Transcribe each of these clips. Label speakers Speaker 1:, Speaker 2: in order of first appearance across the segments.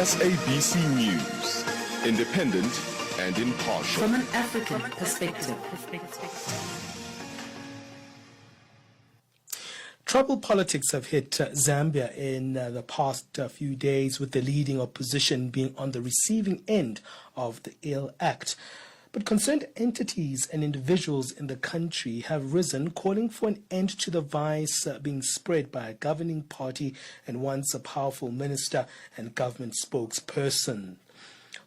Speaker 1: SABC News, independent and impartial.
Speaker 2: From an African perspective.
Speaker 3: Troubled politics have hit Zambia in the past few days, with the leading opposition being on the receiving end of the ill act. But concerned entities and individuals in the country have risen, calling for an end to the vice being spread by a governing party and once a powerful minister and government spokesperson.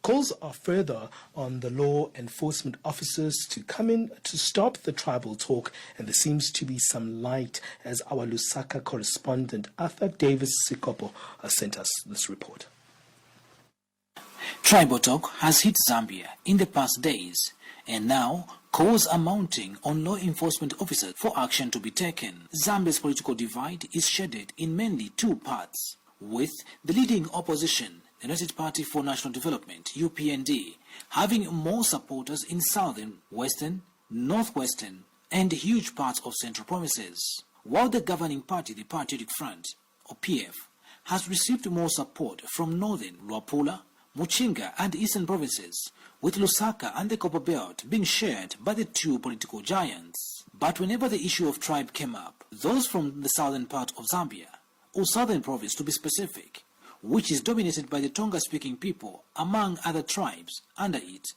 Speaker 3: Calls are further on the law enforcement officers to come in to stop the tribal talk, and there seems to be some light, as our Lusaka correspondent Arthur Davis Sikopo sent us this report.
Speaker 4: Tribal talk has hit Zambia in the past days, and now calls are mounting on law enforcement officers for action to be taken. Zambia's political divide is shaded in mainly two parts, with the leading opposition, the United Party for National Development, UPND, having more supporters in southern, western, northwestern, and huge parts of central provinces, while the governing party, the Patriotic Front, or PF, has received more support from northern Luapula, Muchinga and eastern provinces, with Lusaka and the Copper Belt being shared by the two political giants. But whenever the issue of tribe came up, those from the southern part of Zambia, or southern province to be specific, which is dominated by the Tonga-speaking people, among other tribes under it,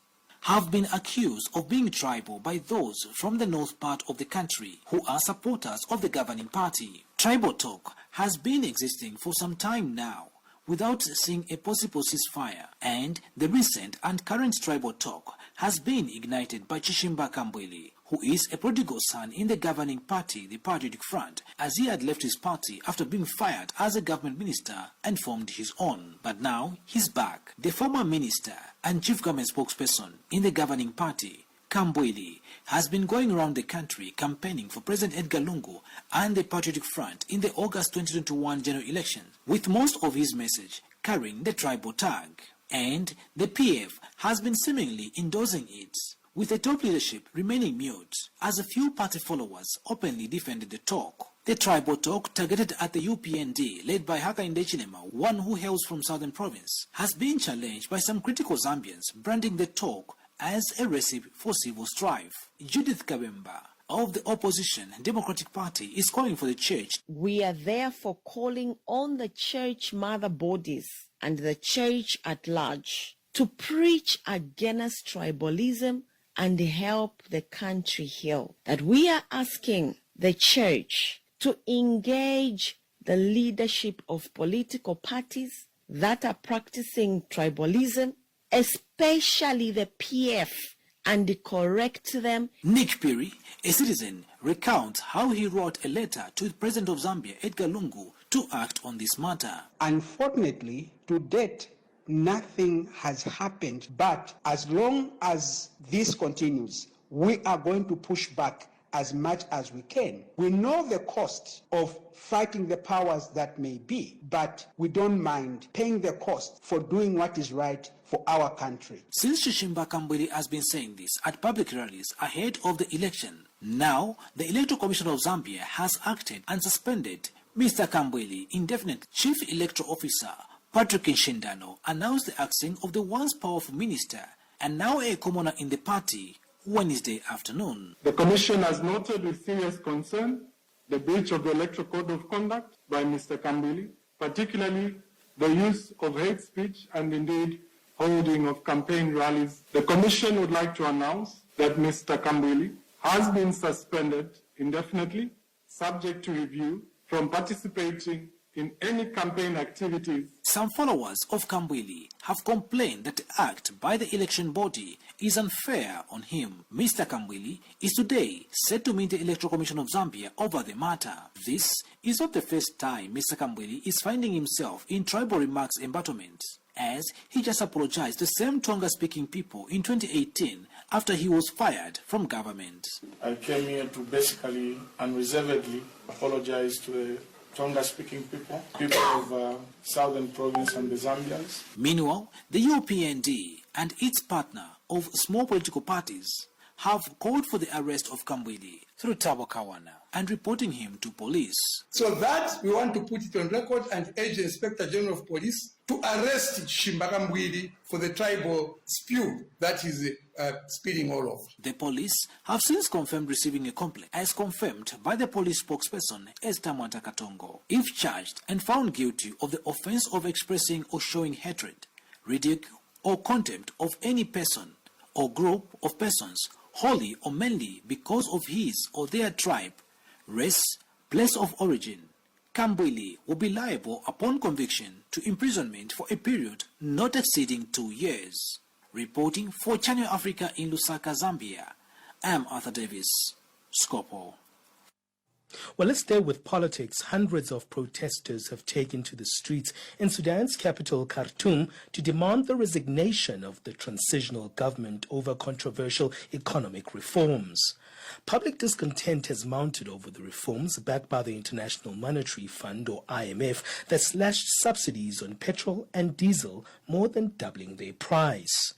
Speaker 4: have been accused of being tribal by those from the north part of the country who are supporters of the governing party. Tribal talk has been existing for some time now, without seeing a possible ceasefire, and the recent and current tribal talk has been ignited by Chishimba Kambwili, who is a prodigal son in the governing party, the Patriotic Front, as he had left his party after being fired as a government minister and formed his own. But now he's back. The former minister and chief government spokesperson in the governing party, Kambwili, has been going around the country campaigning for President Edgar Lungu and the Patriotic Front in the August 2021 general election, with most of his message carrying the tribal tag. And the PF has been seemingly endorsing it, with the top leadership remaining mute, as a few party followers openly defended the talk. The tribal talk, targeted at the UPND, led by Hakainde Hichilema, one who hails from southern province, has been challenged by some critical Zambians, branding the talk as a recipe for civil strife. Judith Kabemba of the opposition Democratic Party is calling for the church.
Speaker 5: We are therefore calling on the church mother bodies and the church at large to preach against tribalism and help the country heal. That we are asking the church to engage the leadership of political parties that are practicing tribalism, especially the PF, and correct them.
Speaker 4: Nick Piri, a citizen, recounts how he wrote a letter to the President of Zambia, Edgar Lungu, to act on this matter.
Speaker 6: Unfortunately, to date, nothing has happened, but as long as this continues, we are going to push back as much as we can. We know the cost of fighting the powers that may be, but we don't mind paying the cost for doing what is right for our country.
Speaker 4: Since Chishimba Kambwili has been saying this at public rallies ahead of the election, now the Electoral Commission of Zambia has acted and suspended Mr. Kambwili indefinitely. Chief Electoral Officer Patrick Nshindano announced the axing of the once powerful minister and now a commoner in the party Wednesday afternoon.
Speaker 7: The Commission has noted with serious concern the breach of the Electoral Code of Conduct by Mr. Kambwili, particularly the use of hate speech and indeed holding of campaign rallies. The Commission would like to announce that Mr. Kambwili has been suspended indefinitely, subject to review, from participating in any campaign activities.
Speaker 4: Some followers of Kambwili have complained that the act by the election body is unfair on him. Mr. Kambwili is today set to meet the Electoral Commission of Zambia over the matter. This is not the first time Mr. Kambwili is finding himself in tribal remarks embattlement, as he just apologized to the same Tonga-speaking people in 2018 after he was fired from government.
Speaker 8: I came here to basically unreservedly apologize to the Tonga-speaking people of Southern Province and the Zambians.
Speaker 4: Meanwhile, the UPND and its partner of small political parties have called for the arrest of Kambwili through Tabo Kawana and reporting him to police.
Speaker 9: So that we want to put it on record and urge the Inspector General of Police to arrest Shimbagambwili for the tribal spew that is spilling all over.
Speaker 4: The police have since confirmed receiving a complaint, as confirmed by the police spokesperson Esther Mwanta Katongo. If charged and found guilty of the offense of expressing or showing hatred, ridicule, or contempt of any person or group of persons, wholly or mainly because of his or their tribe, race, place of origin, Kambwili will be liable upon conviction to imprisonment for a period not exceeding 2 years. Reporting for Channel Africa in Lusaka, Zambia, I am Arthur Davis, Scopo.
Speaker 3: Well, let's stay with politics. Hundreds of protesters have taken to the streets in Sudan's capital, Khartoum, to demand the resignation of the transitional government over controversial economic reforms. Public discontent has mounted over the reforms backed by the International Monetary Fund, or IMF, that slashed subsidies on petrol and diesel, more than doubling their price.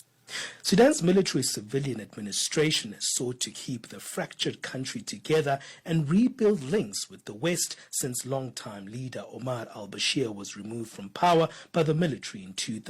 Speaker 3: Sudan's military-civilian administration has sought to keep the fractured country together and rebuild links with the West since longtime leader Omar al-Bashir was removed from power by the military in 2000.